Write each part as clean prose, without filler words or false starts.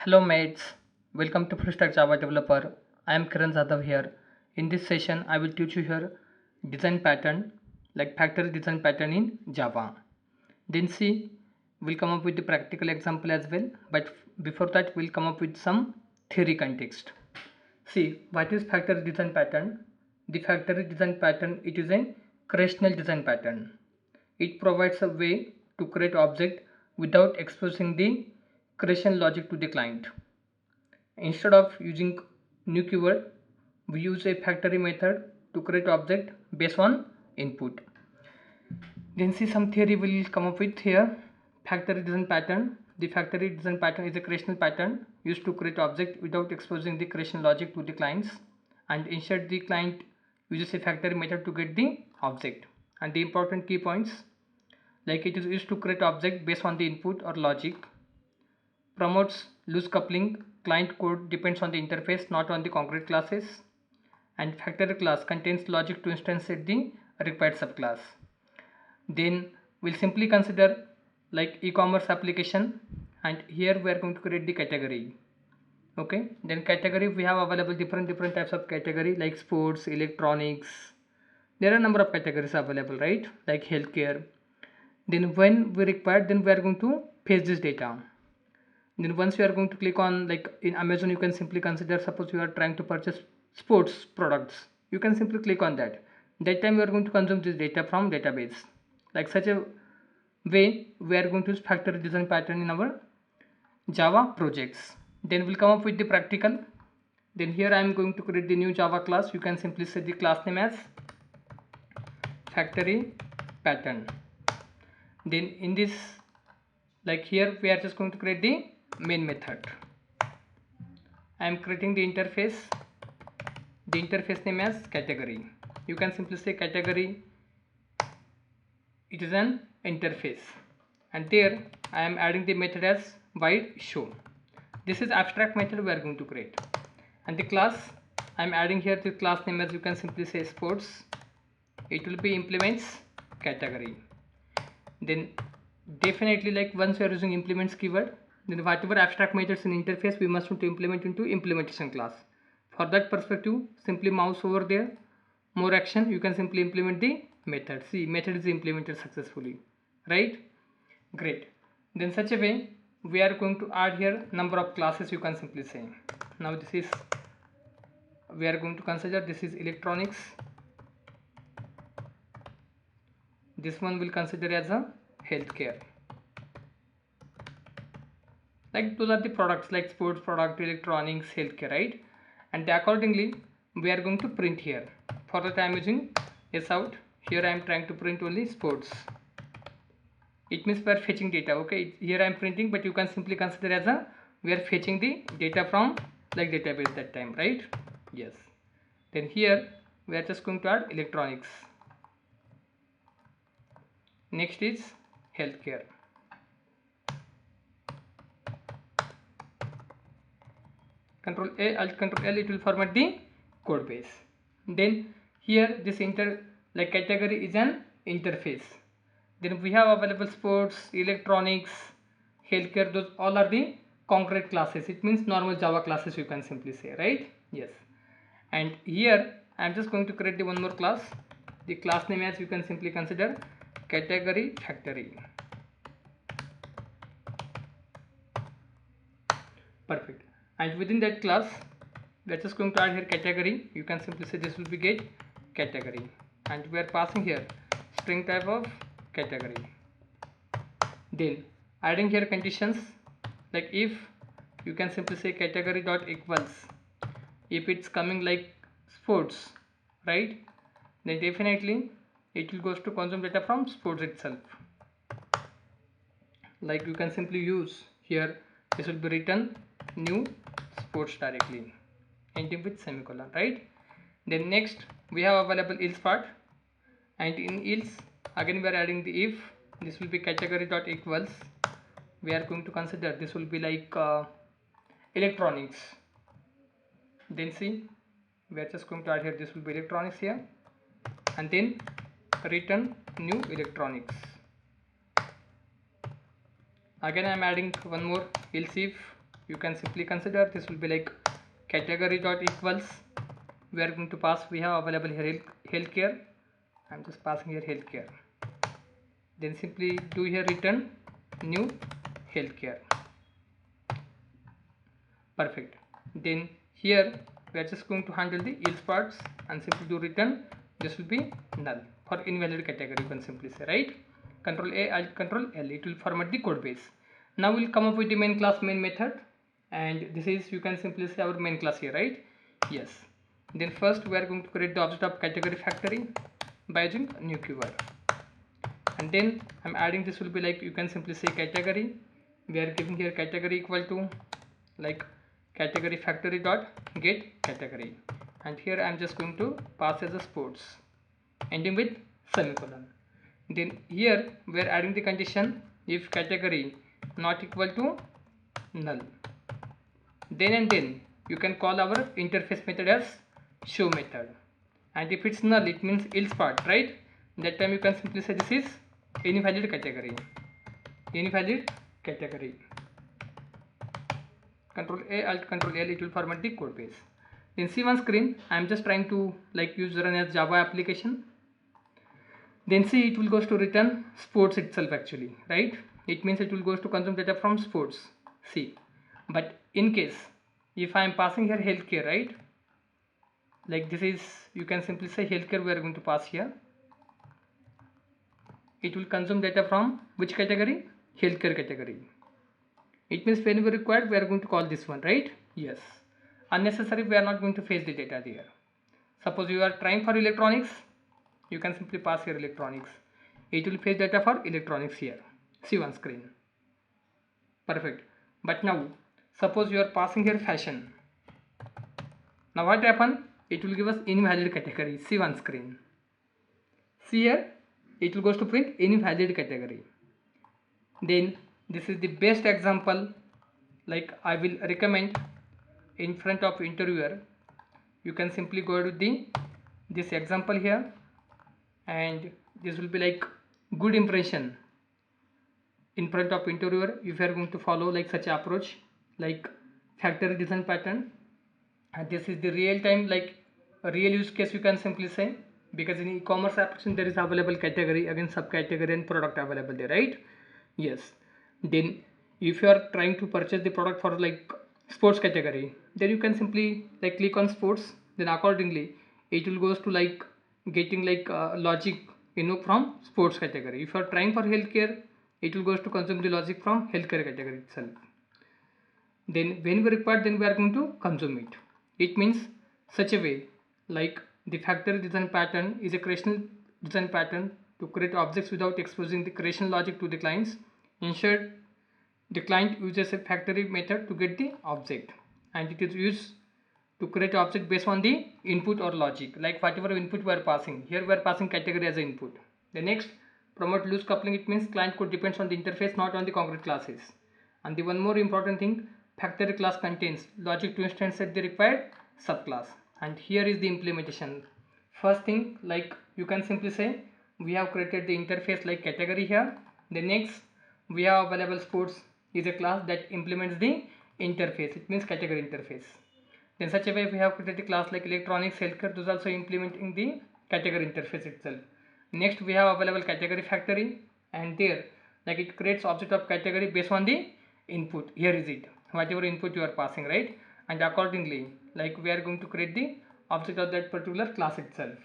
Hello mates, welcome to Full Stack Java Developer. I am Kiran Jadhav here. In this session, I will teach you here design pattern like factory design pattern in Java. Then see, we'll come up with the practical example as well. But before that, we'll come up with some theory context. See, what is factory design pattern? The factory design pattern, it is a creational design pattern. It provides a way to create object without exposing the creation logic to the client. Instead of using new keyword, we use a factory method to create object based on input. Then see some theory will come up with here. Factory design pattern. The factory design pattern is a creational pattern used to create object without exposing the creation logic to the clients, and instead the client uses a factory method to get the object. And the important key points, like it is used to create object based on the input or logic, promotes loose coupling, client code depends on the interface not on the concrete classes, and factory class contains logic to instantiate the required subclass. Then we'll simply consider like e-commerce application, and here we are going to create the category. Okay, then category we have available different types of category like sports, electronics. There are number of categories available, right? Like healthcare. Then when we require, then we are going to paste this data. Then once you are going to click on, like in Amazon, you can simply consider, suppose you are trying to purchase sports products, you can simply click on that time you are going to consume this data from database. Like such a way we are going to use factory design pattern in our Java projects. Then we'll come up with the practical. Then here I am going to create the new Java class. You can simply set the class name as factory pattern. Then in this, like here we are just going to create the main method. I am creating the interface name as category. You can simply say category, it is an interface, and there I am adding the method as void show. This is abstract method we are going to create, and the class I am adding here the class name as, you can simply say sports. It will be implements category. Then definitely, like once you are using implements keyword, then whatever abstract methods in interface we must want to implement into implementation class. For that perspective, simply mouse over there, more action, you can simply implement the method. See, method is implemented successfully, right? Great. Then such a way we are going to add here number of classes, you can simply say. Now this is, we are going to consider this is electronics. This one will consider as a healthcare. Like those are the products like sports product, electronics, healthcare, right? And accordingly we are going to print here. For that I am using s out. Here I am trying to print only sports. It means we are fetching data. Okay, here I am printing, but you can simply consider as a, we are fetching the data from like database that time, right? Yes. Then here we are just going to add electronics. Next is healthcare. Control A, Alt Control L, it will format the code base. Then here this like category is an interface. Then we have available sports, electronics, healthcare, those all are the concrete classes. It means normal Java classes, you can simply say, right? Yes. And here I am just going to create the one more class. The class name as, you can simply consider category factory. Perfect. And within that class we are just going to add here category. You can simply say this will be get category, and we are passing here string type of category. Then adding here conditions, like if, you can simply say category dot equals, if it's coming like sports, right, then definitely it will goes to consume data from sports itself. Like you can simply use here, this will be written new sports directly, ending with semicolon, right? Then next we have available else part, and in else again we are adding the if. This will be category dot equals, we are going to consider this will be like electronics. Then see, we are just going to add here this will be electronics here, and then return new electronics. Again I am adding one more else if, you can simply consider this will be like category dot equals, we are going to pass, we have available here healthcare. I'm just passing here healthcare. Then simply do here return new healthcare. Perfect. Then here we are just going to handle the else parts and simply do return, this will be null for invalid category, you can simply say, right? Control A, Alt, Control L, it will format the code base. Now we'll come up with the main class main method, and this is, you can simply say, our main class here, right? Yes. Then first we are going to create the object of category factory by using new keyword, and then I'm adding, this will be like, you can simply say category. We are giving here category equal to like category factory dot get category, and here I'm just going to pass as a sports ending with semicolon. Then here we are adding the condition if category not equal to null, then and then you can call our interface method as show method, and if it's null it means else part, right? That time you can simply say this is invalid category, invalid category. Control A, Alt, Control L, it will format the code base. Then see on screen, I am just trying to like use run as Java application. Then see, it will goes to return sports itself actually, right? It means it will goes to consume data from sports. See, but in case if I am passing here healthcare, right? Like this is, you can simply say healthcare we are going to pass here. It will consume data from which category? Healthcare category. It means whenever required we are going to call this one, right? Yes. Unnecessary, we are not going to fetch the data there. Suppose you are trying for electronics, you can simply pass here electronics. It will fetch data for electronics here. See on screen. Perfect. But now suppose you are passing here fashion. Now what happen? It will give us invalid category. See on screen. See here, it will goes to print invalid category. Then this is the best example, like I will recommend in front of interviewer. You can simply go to this example here, and this will be like good impression in front of interviewer if you are going to follow like such approach, like factory design pattern. And this is the real time, like a real use case, you can simply say, because in e-commerce application there is available category, again subcategory and product available there, right? Yes. Then if you are trying to purchase the product for like sports category, then you can simply like click on sports, then accordingly it will goes to like getting like logic, you know, from sports category. If you are trying for healthcare, it will goes to consume the logic from healthcare category itself. Then when we require, then we are going to consume it. It means such a way, like the factory design pattern is a creational design pattern to create objects without exposing the creation logic to the clients. Instead, the client uses a factory method to get the object, and it is used to create object based on the input or logic, like whatever input we are passing. Here we are passing category as an input. The next, promote loose coupling. It means client code depends on the interface, not on the concrete classes. And the one more important thing, factory class contains logic to instantiate the required subclass. And here is the implementation. First thing, like you can simply say we have created the interface like category here. The next, we have available sports is a class that implements the interface, it means category interface. Then such a way we have created a class like electronics, healthcare, those also implementing the category interface itself. Next we have available category factory, and there like it creates object of category based on the input. Here is it, whatever input you are passing, right? And accordingly like we are going to create the object of that particular class itself.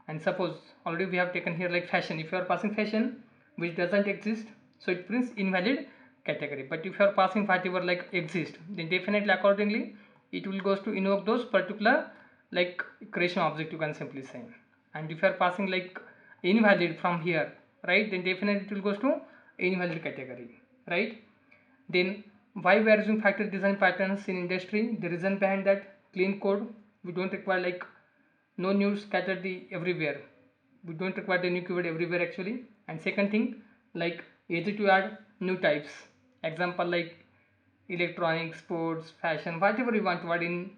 And suppose already we have taken here like fashion. If you are passing fashion which doesn't exist, so it prints invalid category. But if you are passing whatever like exist, then definitely accordingly it will goes to invoke those particular like creation object, you can simply say. And if you are passing like invalid from here, right, then definitely it will goes to invalid category, right? Then why we are using factory design patterns in industry? The reason behind that, clean code. We don't require like no new scattered the everywhere. We don't require the new keyword everywhere actually. And second thing, like easy to add new types. Example like electronics, sports, fashion, whatever you want to add in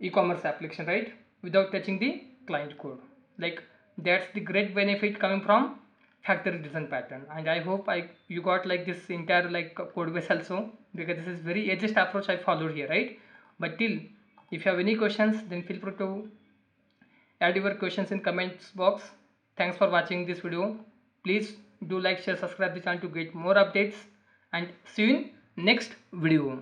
e-commerce application, right? Without touching the client code. Like that's the great benefit coming from factory design pattern. And I hope you got like this entire like code base also, because this is very easiest approach I followed here, right? But till, if you have any questions, then feel free to add your questions in comments box. Thanks for watching this video. Please do like, share, subscribe the channel to get more updates, and see you in next video.